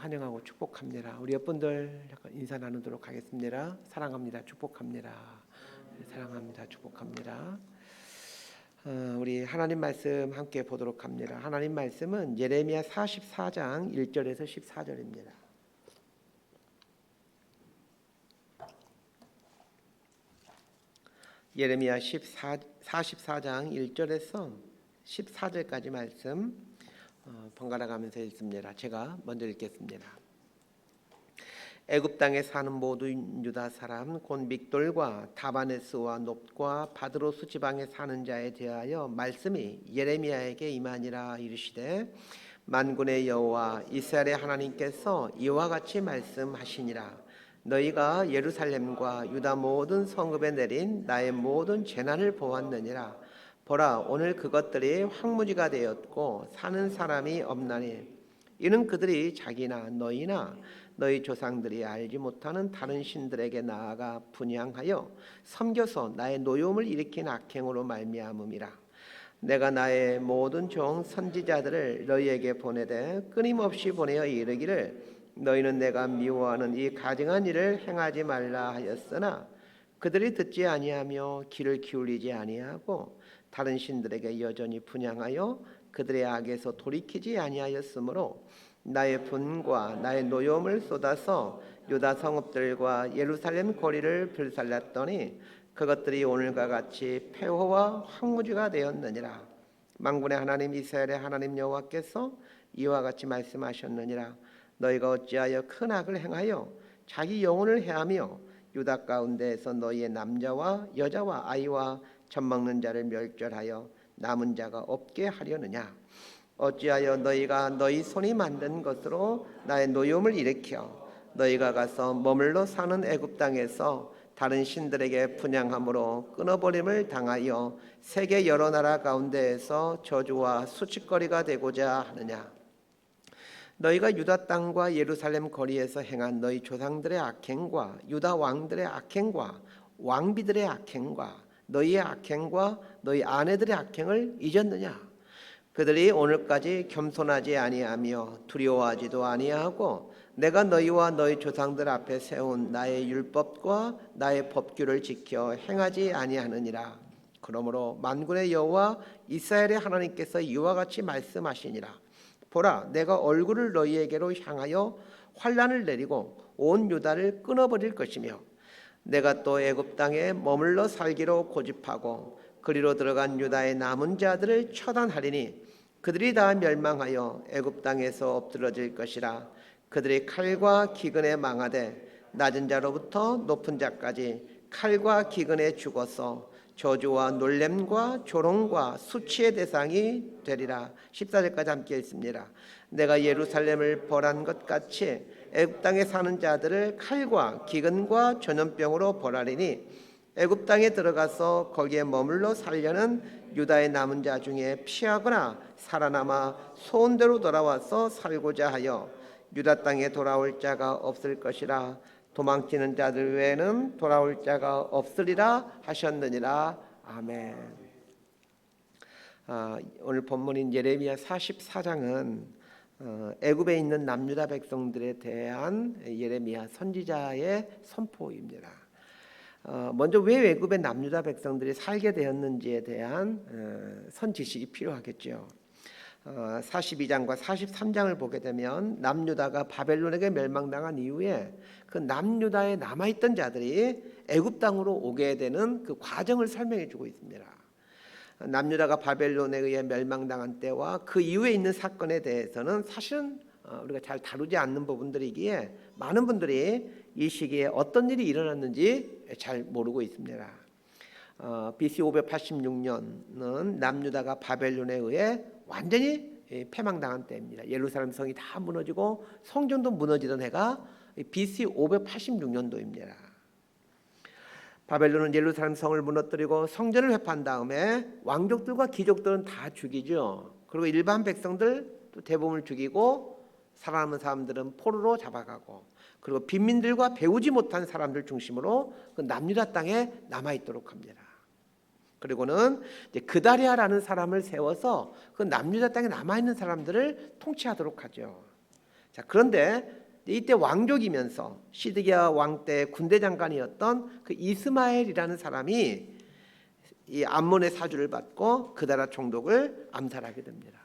환영하고 축복합니다. 우리 옆분들 약간 인사 나누도록 하겠습니다. 사랑합니다. 축복합니다. 사랑합니다. 축복합니다. 우리 하나님 말씀 함께 보도록 합니다. 하나님 말씀은 예레미야 44장 1절에서 14절입니다. 예레미야 44장 1절에서 14절까지 말씀 번갈아 가면서 읽습니다. 제가 먼저 읽겠습니다. 애굽 땅에 사는 모든 유다 사람 곧 믹돌과 다바네스와 놋과 바드로스 지방에 사는 자에 대하여 말씀이 예레미야에게 임하니라. 이르시되 만군의 여호와 이스라엘의 하나님께서 이와 같이 말씀하시니라. 너희가 예루살렘과 유다 모든 성읍에 내린 나의 모든 재난을 보았느니라. 보라, 오늘 그것들이 황무지가 되었고 사는 사람이 없나니 이는 그들이 자기나 너희나 너희 조상들이 알지 못하는 다른 신들에게 나아가 분향하여 섬겨서 나의 노여움을 일으킨 악행으로 말미암음이라. 내가 나의 모든 종 선지자들을 너희에게 보내되 끊임없이 보내어 이르기를 너희는 내가 미워하는 이 가증한 일을 행하지 말라 하였으나 그들이 듣지 아니하며 귀를 기울이지 아니하고 다른 신들에게 여전히 분향하여 그들의 악에서 돌이키지 아니하였으므로 나의 분과 나의 노여움을 쏟아서 유다 성읍들과 예루살렘 거리를 불살랐더니 그것들이 오늘과 같이 폐허와 황무지가 되었느니라. 만군의 하나님 이스라엘의 하나님 여호와께서 이와 같이 말씀하셨느니라. 너희가 어찌하여 큰 악을 행하여 자기 영혼을 해하며 유다 가운데에서 너희의 남자와 여자와 아이와 젖먹는 자를 멸절하여 남은 자가 없게 하려느냐. 어찌하여 너희가 너희 손이 만든 것으로 나의 노여움을 일으켜 너희가 가서 머물러 사는 애굽 땅에서 다른 신들에게 분향함으로 끊어버림을 당하여 세계 여러 나라 가운데에서 저주와 수치거리가 되고자 하느냐. 너희가 유다 땅과 예루살렘 거리에서 행한 너희 조상들의 악행과 유다 왕들의 악행과 왕비들의 악행과 너희의 악행과 너희 아내들의 악행을 잊었느냐. 그들이 오늘까지 겸손하지 아니하며 두려워하지도 아니하고 내가 너희와 너희 조상들 앞에 세운 나의 율법과 나의 법규를 지켜 행하지 아니하느니라. 그러므로 만군의 여호와 이스라엘의 하나님께서 이와 같이 말씀하시니라. 보라, 내가 얼굴을 너희에게로 향하여 환난을 내리고 온 유다를 끊어버릴 것이며 내가 또 애굽 땅에 머물러 살기로 고집하고 그리로 들어간 유다의 남은 자들을 처단하리니 그들이 다 멸망하여 애굽 땅에서 엎드러질 것이라. 그들이 칼과 기근에 망하되 낮은 자로부터 높은 자까지 칼과 기근에 죽어서 저주와 놀램과 조롱과 수치의 대상이 되리라. 14절까지 함께 읽습니다. 내가 예루살렘을 벌한 것 같이 애굽 땅에 사는 자들을 칼과 기근과 전염병으로 벌하리니 애굽 땅에 들어가서 거기에 머물러 살려는 유다의 남은 자 중에 피하거나 살아남아 소원대로 돌아와서 살고자 하여 유다 땅에 돌아올 자가 없을 것이라. 도망치는 자들 외에는 돌아올 자가 없으리라 하셨느니라. 아멘. 오늘 본문인 예레미야 44장은 애굽에 있는 남유다 백성들에 대한 예레미야 선지자의 선포입니다. 먼저 왜 애굽의 남유다 백성들이 살게 되었는지에 대한 선지식이 필요하겠죠. 42장과 43장을 보게 되면 남유다가 바벨론에게 멸망당한 이후에 그 남유다에 남아있던 자들이 애굽 땅으로 오게 되는 그 과정을 설명해 주고 있습니다. 남유다가 바벨론에 의해 멸망당한 때와 그 이후에 있는 사건에 대해서는 사실은 우리가 잘 다루지 않는 부분들이기에 많은 분들이 이 시기에 어떤 일이 일어났는지 잘 모르고 있습니다. BC 586년은 남유다가 바벨론에 의해 완전히 패망당한 때입니다. 예루살렘 성이 다 무너지고 성전도 무너지던 해가 BC 586년도입니다. 바벨론은 예루살렘 성을 무너뜨리고 성전을 회파한 다음에 왕족들과 귀족들은 다 죽이죠. 그리고 일반 백성들 또 대부분을 죽이고 살아남은 사람들은 포로로 잡아가고 그리고 빈민들과 배우지 못한 사람들 중심으로 그 남유다 땅에 남아있도록 합니다. 그리고는 이제 그다리아라는 사람을 세워서 그 남유다 땅에 남아있는 사람들을 통치하도록 하죠. 자, 그런데 이때 왕족이면서 시드기야 왕 때 군대 장관이었던 그 이스마엘이라는 사람이 이 암몬의 사주를 받고 그다라 총독을 암살하게 됩니다.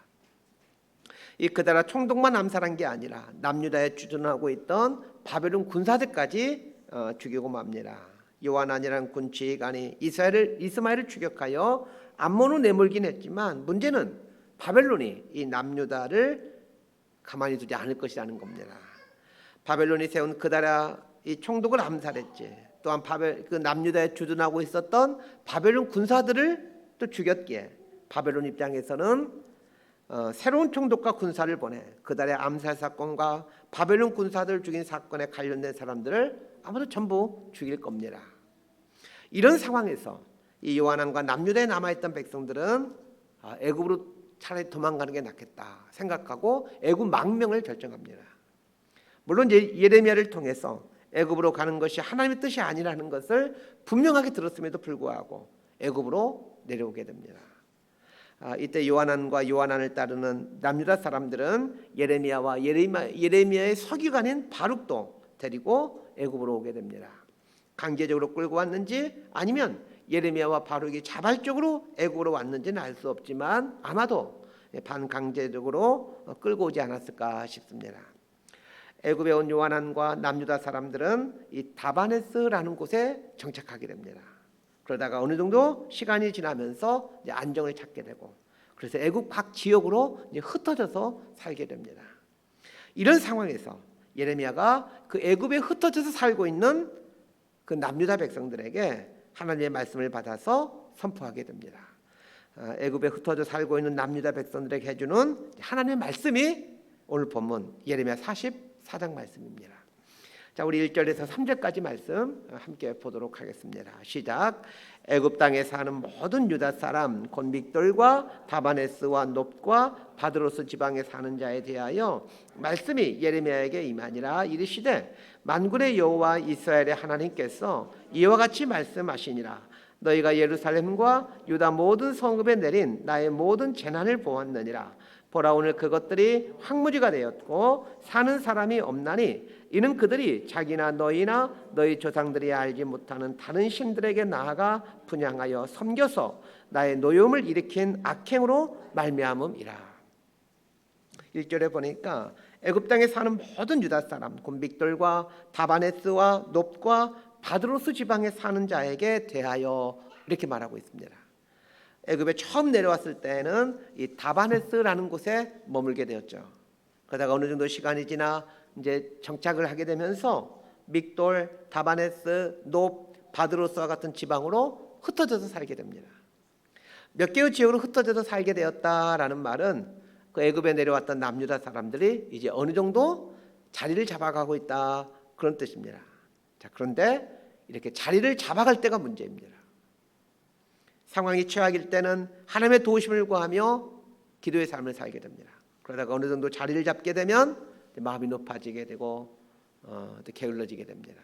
이 그다라 총독만 암살한 게 아니라 남유다에 주둔하고 있던 바벨론 군사들까지 죽이고 맙니다. 요하난이라는 군 지휘관이 이스마엘을 추격하여 암몬으로 내몰긴 했지만 문제는 바벨론이 이 남유다를 가만히 두지 않을 것이라는 겁니다. 바벨론이 세운 그다라 이 총독을 암살했지. 또한 그 남유다에 주둔하고 있었던 바벨론 군사들을 또 죽였기에 바벨론 입장에서는 새로운 총독과 군사를 보내 그달의 암살 사건과 바벨론 군사들을 죽인 사건에 관련된 사람들을 아마도 전부 죽일 겁니다. 이런 상황에서 이 요한안과 남유다에 남아있던 백성들은 애굽으로 차라리 도망가는 게 낫겠다 생각하고 애굽 망명을 결정합니다. 물론 예레미야를 통해서 애굽으로 가는 것이 하나님의 뜻이 아니라는 것을 분명하게 들었음에도 불구하고 애굽으로 내려오게 됩니다. 이때 요한안과 요한안을 따르는 남유다 사람들은 예레미야와 예레미야의 서기관인 바룩도 데리고 애굽으로 오게 됩니다. 강제적으로 끌고 왔는지 아니면 예레미야와 바룩이 자발적으로 애굽으로 왔는지는 알 수 없지만 아마도 반강제적으로 끌고 오지 않았을까 싶습니다. 애굽에 온 요한안과 남유다 사람들은 이 다바네스라는 곳에 정착하게 됩니다. 그러다가 어느 정도 시간이 지나면서 이제 안정을 찾게 되고 그래서 애굽 각 지역으로 이제 흩어져서 살게 됩니다. 이런 상황에서 예레미야가 그 애굽에 흩어져서 살고 있는 그 남유다 백성들에게 하나님의 말씀을 받아서 선포하게 됩니다. 애굽에 흩어져 살고 있는 남유다 백성들에게 해주는 하나님의 말씀이 오늘 본문 예레미야 44장 말씀입니다. 자, 우리 1절에서 3절까지 말씀 함께 보도록 하겠습니다. 시작. 애굽 땅에 사는 모든 유다 사람 곧 믹돌과 다바네스와 놉과 바드로스 지방에 사는 자에 대하여 말씀이 예레미야에게 임하니라. 이르시되 만군의 여호와 이스라엘의 하나님께서 이와 같이 말씀하시니라. 너희가 예루살렘과 유다 모든 성읍에 내린 나의 모든 재난을 보았느니라. 보라, 오늘 그것들이 황무지가 되었고 사는 사람이 없나니 이는 그들이 자기나 너희나 너희 조상들이 알지 못하는 다른 신들에게 나아가 분향하여 섬겨서 나의 노여움을 일으킨 악행으로 말미암음이라. 1절에 보니까 애굽 땅에 사는 모든 유다 사람 곧 믹돌과 다바네스와 놉과 바드로스 지방에 사는 자에게 대하여 이렇게 말하고 있습니다. 애굽에 처음 내려왔을 때는 이 다바네스라는 곳에 머물게 되었죠. 그러다가 어느 정도 시간이 지나 이제 정착을 하게 되면서 믹돌, 다바네스, 놉, 바드로스와 같은 지방으로 흩어져서 살게 됩니다. 몇 개의 지역으로 흩어져서 살게 되었다라는 말은 그 애굽에 내려왔던 남유다 사람들이 이제 어느 정도 자리를 잡아가고 있다 그런 뜻입니다. 자, 그런데 이렇게 자리를 잡아갈 때가 문제입니다. 상황이 최악일 때는 하나님의 도우심을 구하며 기도의 삶을 살게 됩니다. 그러다가 어느 정도 자리를 잡게 되면 마음이 높아지게 되고 또 게을러지게 됩니다.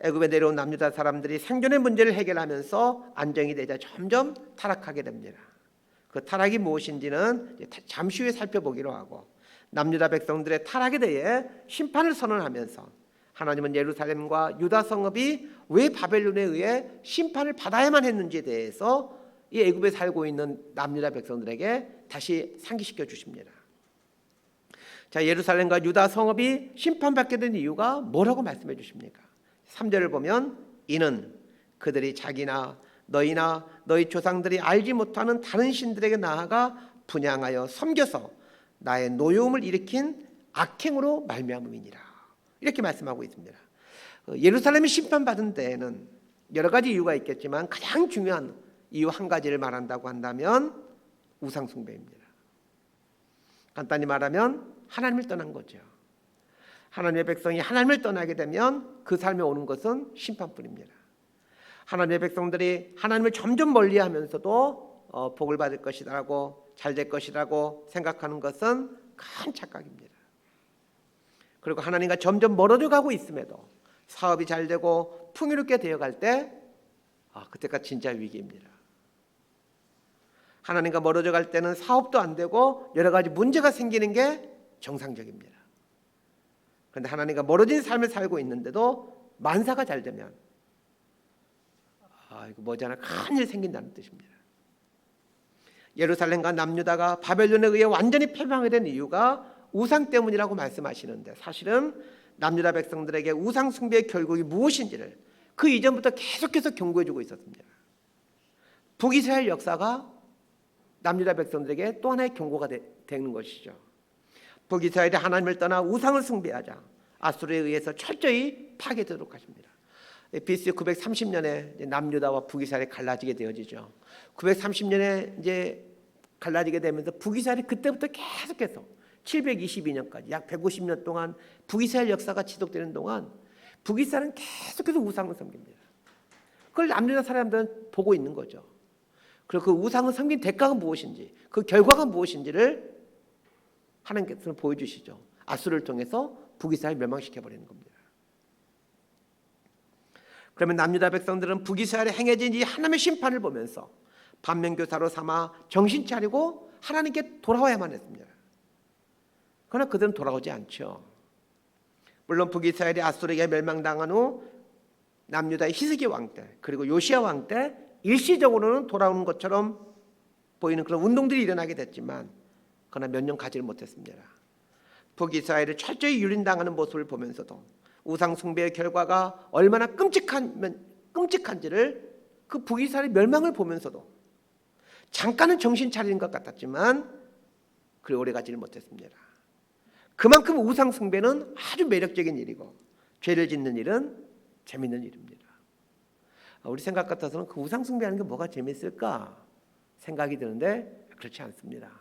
애굽에 내려온 남유다 사람들이 생존의 문제를 해결하면서 안정이 되자 점점 타락하게 됩니다. 그 타락이 무엇인지는 잠시 후에 살펴보기로 하고 남유다 백성들의 타락에 대해 심판을 선언하면서 하나님은 예루살렘과 유다 성읍이 왜 바벨론에 의해 심판을 받아야만 했는지에 대해서 이 애굽에 살고 있는 남유다 백성들에게 다시 상기시켜 주십니다. 자, 예루살렘과 유다 성읍이 심판받게 된 이유가 뭐라고 말씀해 주십니까? 3절을 보면 이는 그들이 자기나 너희나 너희 조상들이 알지 못하는 다른 신들에게 나아가 분향하여 섬겨서 나의 노여움을 일으킨 악행으로 말미암음이니라. 이렇게 말씀하고 있습니다. 예루살렘이 심판받은 데에는 여러 가지 이유가 있겠지만 가장 중요한 이유 한 가지를 말한다고 한다면 우상 숭배입니다. 간단히 말하면 하나님을 떠난 거죠. 하나님의 백성이 하나님을 떠나게 되면 그 삶에 오는 것은 심판뿐입니다. 하나님의 백성들이 하나님을 점점 멀리하면서도 복을 받을 것이라고 잘 될 것이라고 생각하는 것은 큰 착각입니다. 그리고 하나님과 점점 멀어져 가고 있음에도 사업이 잘 되고 풍요롭게 되어갈 때 그때가 진짜 위기입니다. 하나님과 멀어져 갈 때는 사업도 안 되고 여러 가지 문제가 생기는 게 정상적입니다. 그런데 하나님과 멀어진 삶을 살고 있는데도 만사가 잘 되면 이거 머지않아 큰일 생긴다는 뜻입니다. 예루살렘과 남유다가 바벨론에 의해 완전히 패망하게 된 이유가 우상 때문이라고 말씀하시는데, 사실은 남유다 백성들에게 우상 숭배의 결국이 무엇인지를 그 이전부터 계속해서 경고해주고 있었습니다. 북이스라엘 역사가 남유다 백성들에게 또 하나의 경고가 되는 것이죠. 북이스라엘이 하나님을 떠나 우상을 숭배하자 아수르에 의해서 철저히 파괴되도록 하십니다. BC 930년에 남유다와 북이스라엘이 갈라지게 되어지죠. 930년에 이제 갈라지게 되면서 북이스라엘이 그때부터 계속해서 722년까지 약 150년 동안 북이스라엘 역사가 지속되는 동안 북이스라엘은 계속해서 우상을 섬깁니다. 그걸 남유다 사람들은 보고 있는 거죠. 그리고 그 우상을 섬긴 대가가 무엇인지, 그 결과가 무엇인지를 하나님께서 보여주시죠. 아수르를 통해서 북이스라엘을 멸망시켜버리는 겁니다. 그러면 남유다 백성들은 북이스라엘에 행해진 이 하나님의 심판을 보면서 반면교사로 삼아 정신 차리고 하나님께 돌아와야만 했습니다. 그러나 그들은 돌아오지 않죠. 물론 북이스라엘이 아수르에게 멸망당한 후 남유다의 히스기 왕 때, 그리고 요시야 왕 때 일시적으로는 돌아오는 것처럼 보이는 그런 운동들이 일어나게 됐지만, 그러나 몇 년 가지를 못했습니다. 북이스라엘을 철저히 유린당하는 모습을 보면서도 우상 숭배의 결과가 얼마나 끔찍한지를 그 북이스라엘의 멸망을 보면서도 잠깐은 정신 차리는 것 같았지만 그리 오래 가지를 못했습니다. 그만큼 우상 숭배는 아주 매력적인 일이고 죄를 짓는 일은 재밌는 일입니다. 우리 생각 같아서는 그 우상 숭배하는 게 뭐가 재밌을까 생각이 드는데 그렇지 않습니다.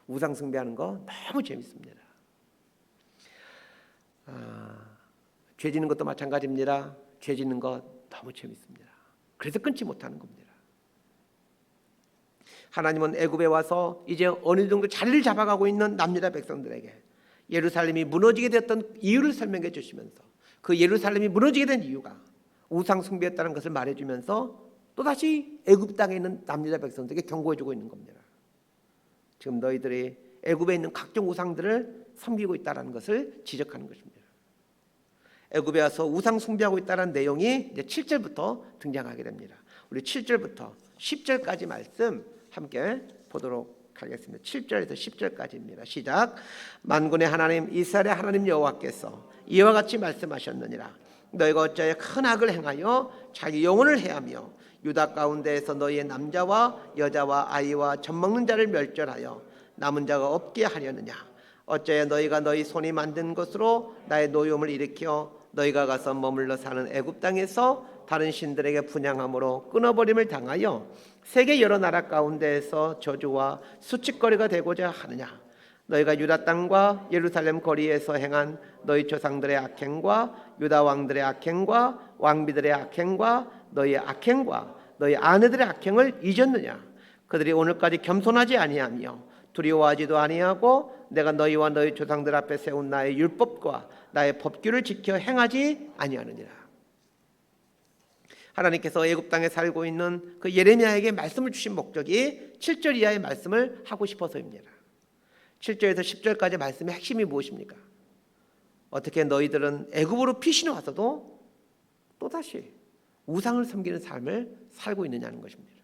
우상 숭배하는 거 너무 재밌습니다. 죄 짓는 것도 마찬가지입니다. 죄 짓는 것 너무 재밌습니다. 그래서 끊지 못하는 겁니다. 하나님은 애굽에 와서 이제 어느 정도 자리를 잡아가고 있는 남유다 백성들에게 예루살렘이 무너지게 되었던 이유를 설명해 주시면서, 그 예루살렘이 무너지게 된 이유가 우상 숭배였다는 것을 말해주면서 또다시 애굽 땅에 있는 남유다 백성들에게 경고해주고 있는 겁니다. 지금 너희들이 애굽에 있는 각종 우상들을 섬기고 있다는 것을 지적하는 것입니다. 애굽에 와서 우상 숭배하고 있다는 내용이 이제 7절부터 등장하게 됩니다. 우리 7절부터 10절까지 말씀 함께 보도록 하겠습니다. 7절에서 10절까지입니다. 시작. 만군의 하나님 이스라엘의 하나님 여호와께서 이와 같이 말씀하셨느니라. 너희가 어찌하여 큰 악을 행하여 자기 영혼을 해하며 유다 가운데에서 너희의 남자와 여자와 아이와 젖먹는 자를 멸절하여 남은 자가 없게 하려느냐. 어찌하여 너희가 너희 손이 만든 것으로 나의 노여움을 일으켜 너희가 가서 머물러 사는 애굽 땅에서 다른 신들에게 분향함으로 끊어버림을 당하여 세계 여러 나라 가운데에서 저주와 수치거리가 되고자 하느냐. 너희가 유다 땅과 예루살렘 거리에서 행한 너희 조상들의 악행과 유다 왕들의 악행과 왕비들의 악행과 너희의 악행과 너희 아내들의 악행을 잊었느냐. 그들이 오늘까지 겸손하지 아니하며 두려워하지도 아니하고 내가 너희와 너희 조상들 앞에 세운 나의 율법과 나의 법규를 지켜 행하지 아니하느니라. 하나님께서 애굽 땅에 살고 있는 그 예레미야에게 말씀을 주신 목적이 7절 이하의 말씀을 하고 싶어서입니다. 7절에서 10절까지 말씀의 핵심이 무엇입니까? 어떻게 너희들은 애굽으로 피신해 와서도 또다시 우상을 섬기는 삶을 살고 있느냐는 것입니다.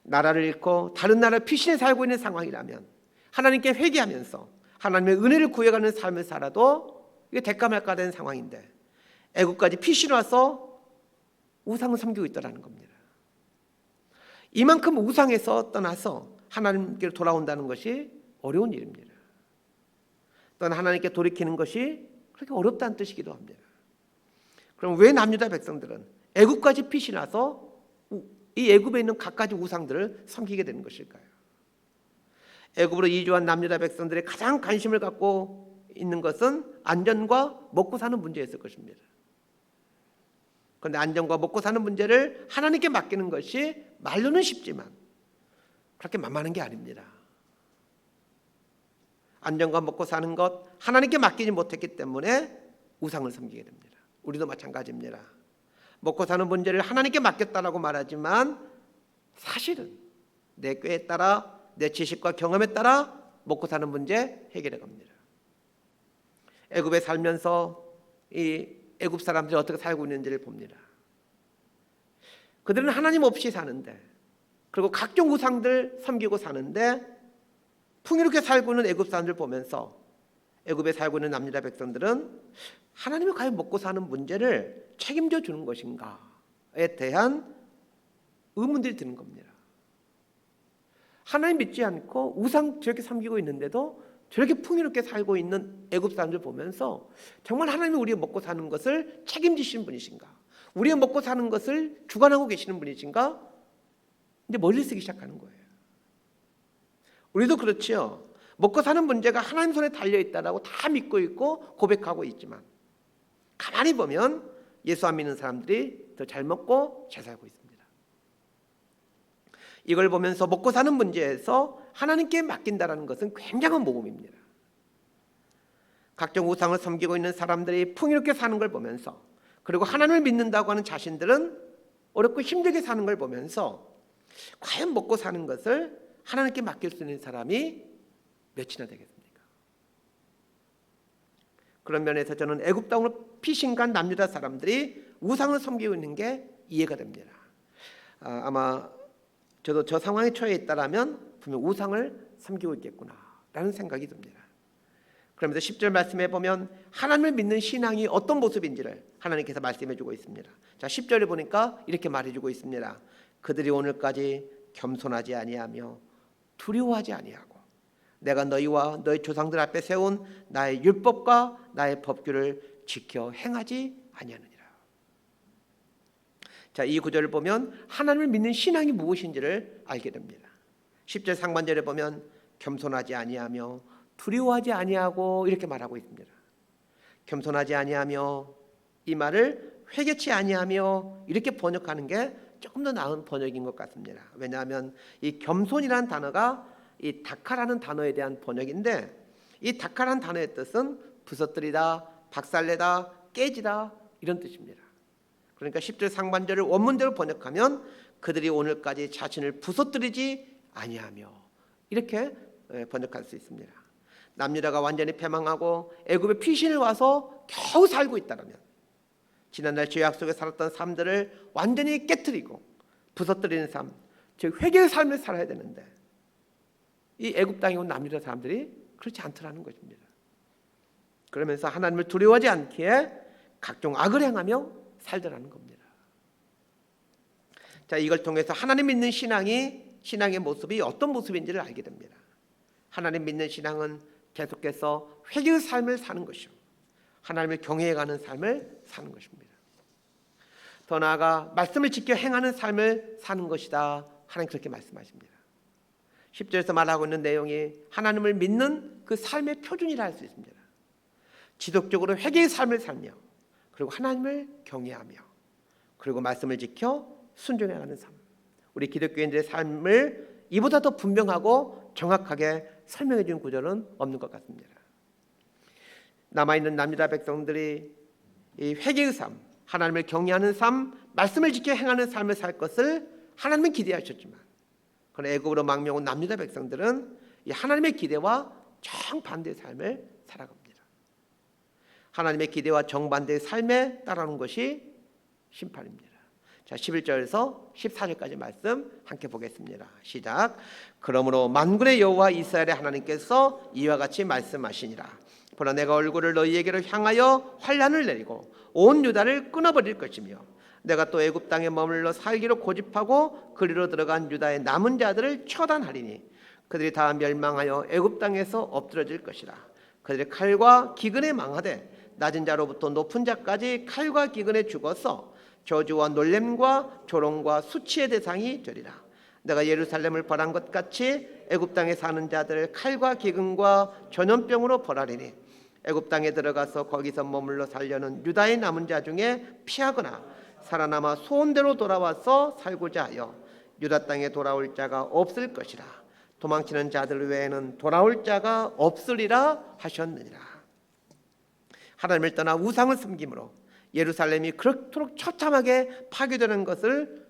나라를 잃고 다른 나라를 피신해 살고 있는 상황이라면 하나님께 회개하면서 하나님의 은혜를 구해가는 삶을 살아도 이게 대가말까 되는 상황인데, 애굽까지 피신해 와서 우상을 섬기고 있다는 겁니다. 이만큼 우상에서 떠나서 하나님께 돌아온다는 것이 어려운 일입니다. 또한 하나님께 돌이키는 것이 그렇게 어렵다는 뜻이기도 합니다. 그럼 왜 남유다 백성들은 애굽까지 피신해 와서 이 애굽에 있는 갖가지 우상들을 섬기게 되는 것일까요? 애굽으로 이주한 남유다 백성들의 가장 관심을 갖고 있는 것은 안전과 먹고 사는 문제였을 것입니다. 그런데 안전과 먹고 사는 문제를 하나님께 맡기는 것이 말로는 쉽지만 그렇게 만만한 게 아닙니다. 안전과 먹고 사는 것 하나님께 맡기지 못했기 때문에 우상을 섬기게 됩니다. 우리도 마찬가지입니다. 먹고 사는 문제를 하나님께 맡겼다라고 말하지만 사실은 내 꾀에 따라 내 지식과 경험에 따라 먹고 사는 문제 해결해 갑니다. 애굽에 살면서 이 애굽 사람들이 어떻게 살고 있는지를 봅니다. 그들은 하나님 없이 사는데, 그리고 각종 우상들 섬기고 사는데 풍요롭게 살고 있는 애굽 사람들 보면서 애굽에 살고 있는 남유다 백성들은 하나님이 과연 먹고 사는 문제를 책임져 주는 것인가에 대한 의문들이 드는 겁니다. 하나님 믿지 않고 우상 저렇게 섬기고 있는데도 저렇게 풍요롭게 살고 있는 애굽 사람들 보면서 정말 하나님이 우리가 먹고 사는 것을 책임지시는 분이신가? 우리가 먹고 사는 것을 주관하고 계시는 분이신가? 이제 머리를 쓰기 시작하는 거예요. 우리도 그렇지요. 먹고 사는 문제가 하나님 손에 달려있다라고 다 믿고 있고 고백하고 있지만 가만히 보면 예수 안 믿는 사람들이 더 잘 먹고 잘 살고 있습니다. 이걸 보면서 먹고 사는 문제에서 하나님께 맡긴다는 것은 굉장한 모험입니다. 각종 우상을 섬기고 있는 사람들이 풍요롭게 사는 걸 보면서, 그리고 하나님을 믿는다고 하는 자신들은 어렵고 힘들게 사는 걸 보면서 과연 먹고 사는 것을 하나님께 맡길 수 있는 사람이 몇이나 되겠습니까? 그런 면에서 저는 애굽 땅으로 피신간 남유다 사람들이 우상을 섬기고 있는 게 이해가 됩니다. 아마 저도 저 상황에 처해 있다라면 분명 우상을 섬기고 있겠구나라는 생각이 듭니다. 그러면서 10절 말씀에 보면 하나님을 믿는 신앙이 어떤 모습인지를 하나님께서 말씀해 주고 있습니다. 자, 10절에 보니까 이렇게 말해 주고 있습니다. 그들이 오늘까지 겸손하지 아니하며 두려워하지 아니하고 내가 너희와 너희 조상들 앞에 세운 나의 율법과 나의 법규를 지켜 행하지 아니하느니라. 자, 이 구절을 보면 하나님을 믿는 신앙이 무엇인지를 알게 됩니다. 10절 상반절에 보면 겸손하지 아니하며 두려워하지 아니하고 이렇게 말하고 있습니다. 겸손하지 아니하며, 이 말을 회개치 아니하며 이렇게 번역하는 게 조금 더 나은 번역인 것 같습니다. 왜냐하면 이 겸손이라는 단어가 이 다카라는 단어에 대한 번역인데, 이 다카라는 단어의 뜻은 부서뜨리다, 박살내다, 깨지다 이런 뜻입니다. 그러니까 10절 상반절을 원문대로 번역하면 그들이 오늘까지 자신을 부서뜨리지 아니하며 이렇게 번역할 수 있습니다. 남유다가 완전히 패망하고 애굽에 피신을 와서 겨우 살고 있다면, 지난날 죄악 속에 살았던 삶들을 완전히 깨트리고 부서뜨리는 삶, 즉 회개의 삶을 살아야 되는데 이 애굽 땅에 온 남유다 사람들이 그렇지 않더라는 것입니다. 그러면서 하나님을 두려워하지 않기에 각종 악을 행하며 살더라는 겁니다. 자, 이걸 통해서 하나님 믿는 신앙의 모습이 어떤 모습인지를 알게 됩니다. 하나님 믿는 신앙은 계속해서 회개의 삶을 사는 것이요, 하나님을 경외해가는 삶을 사는 것입니다. 더 나아가 말씀을 지켜 행하는 삶을 사는 것이다. 하나님 그렇게 말씀하십니다. 10절에서 말하고 있는 내용이 하나님을 믿는 그 삶의 표준이라 할 수 있습니다. 지속적으로 회개의 삶을 살며, 그리고 하나님을 경외하며, 그리고 말씀을 지켜 순종해가는 삶. 우리 기독교인들의 삶을 이보다 더 분명하고 정확하게 설명해 준 구절은 없는 것 같습니다. 남아있는 남유다 백성들이 이 회개의 삶, 하나님을 경외하는 삶, 말씀을 지켜 행하는 삶을 살 것을 하나님은 기대하셨지만, 그러나 애굽으로 망명한 남유다 백성들은 이 하나님의 기대와 정반대의 삶을 살아갑니다. 하나님의 기대와 정반대의 삶에 따르는 것이 심판입니다. 자, 11절에서 14절까지 말씀 함께 보겠습니다. 시작. 그러므로 만군의 여호와 이스라엘의 하나님께서 이와 같이 말씀하시니라. 보라, 내가 얼굴을 너희에게로 향하여 환란을 내리고 온 유다를 끊어버릴 것이며, 내가 또 애굽 땅에 머물러 살기로 고집하고 그리로 들어간 유다의 남은 자들을 처단하리니 그들이 다 멸망하여 애굽 땅에서 엎드러질 것이라. 그들의 칼과 기근에 망하되 낮은 자로부터 높은 자까지 칼과 기근에 죽어서 저주와 놀램과 조롱과 수치의 대상이 되리라. 내가 예루살렘을 벌한 것 같이 애굽 땅에 사는 자들 칼과 기근과 전염병으로 벌하리니 애굽 땅에 들어가서 거기서 머물러 살려는 유다의 남은 자 중에 피하거나 살아남아 소원대로 돌아와서 살고자 하여 유다 땅에 돌아올 자가 없을 것이라. 도망치는 자들 외에는 돌아올 자가 없으리라 하셨느니라. 하나님을 떠나 우상을 섬김으로 예루살렘이 그렇도록 처참하게 파괴되는 것을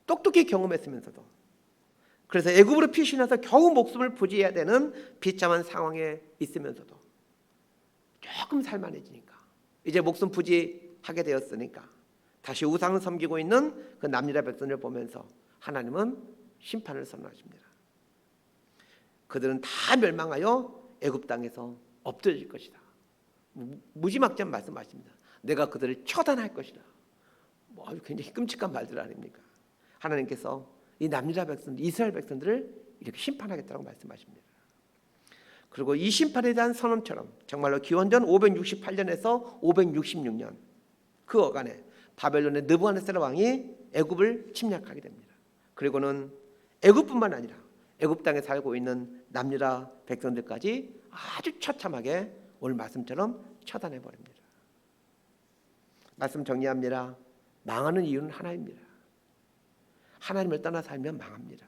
똑똑히 경험했으면서도, 그래서 애굽으로 피신해서 겨우 목숨을 부지해야 되는 비참한 상황에 있으면서도 조금 살만해지니까 이제 목숨 부지하게 되었으니까 다시 우상을 섬기고 있는 그 남유다 백성을 보면서 하나님은 심판을 선언하십니다. 그들은 다 멸망하여 애굽 땅에서 엎드려질 것이다. 무지막지한 말씀하십니다. 내가 그들을 처단할 것이다. 아주 굉장히 끔찍한 말들 아닙니까? 하나님께서 이 남유다 백성들, 이스라엘 백성들을 이렇게 심판하겠다고 말씀하십니다. 그리고 이 심판에 대한 선언처럼 정말로 기원전 568년에서 566년 그 어간에 바벨론의 느부갓네살 왕이 애굽을 침략하게 됩니다. 그리고는 애굽뿐만 아니라 애굽 땅에 살고 있는 남유다 백성들까지 아주 처참하게 오늘 말씀처럼 처단해 버립니다. 말씀 정리합니다. 망하는 이유는 하나입니다. 하나님을 떠나 살면 망합니다.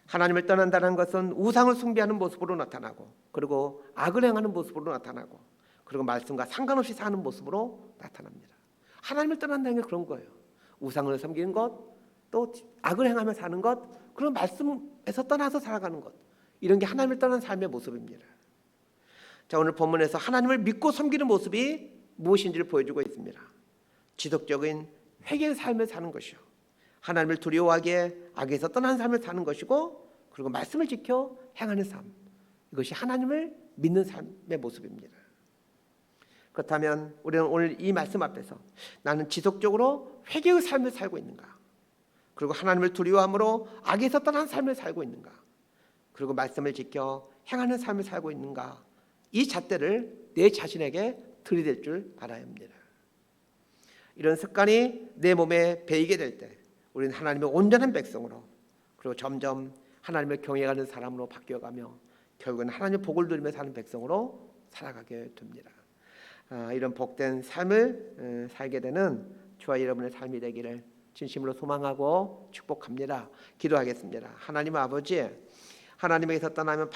하나님을 떠난다는 것은 우상을 숭배하는 모습으로 나타나고 그리고 악을 행하는 모습으로 나타나고 그리고 말씀과 상관없이 사는 모습으로 나타납니다. 하나님을 떠난다는 게 그런 거예요. 우상을 섬기는 것, 또 악을 행하며 사는 것, 그런 말씀에서 떠나서 살아가는 것, 이런 게 하나님을 떠난 삶의 모습입니다. 자, 오늘 본문에서 하나님을 믿고 섬기는 모습이 무엇인지를 보여주고 있습니다. 지속적인 회개의 삶을 사는 것이요, 하나님을 두려워하기에 악에서 떠난 삶을 사는 것이고, 그리고 말씀을 지켜 행하는 삶, 이것이 하나님을 믿는 삶의 모습입니다. 그렇다면 우리는 오늘 이 말씀 앞에서 나는 지속적으로 회개의 삶을 살고 있는가, 그리고 하나님을 두려워함으로 악에서 떠난 삶을 살고 있는가, 그리고 말씀을 지켜 행하는 삶을 살고 있는가, 이 잣대를 내 자신에게 들이댈 줄 알아야 합니다. 이런 습관이 내 몸에 배이게 될 때 우리는 하나님의 온전한 백성으로, 그리고 점점 하나님을 경외하는 사람으로 바뀌어가며 결국은 하나님의 복을 누리며 사는 백성으로 살아가게 됩니다. 이런 복된 삶을 살게 되는 저와 여러분의 삶이 되기를 진심으로 소망하고 축복합니다. 기도하겠습니다. 하나님 아버지, 하나님에게서 떠나면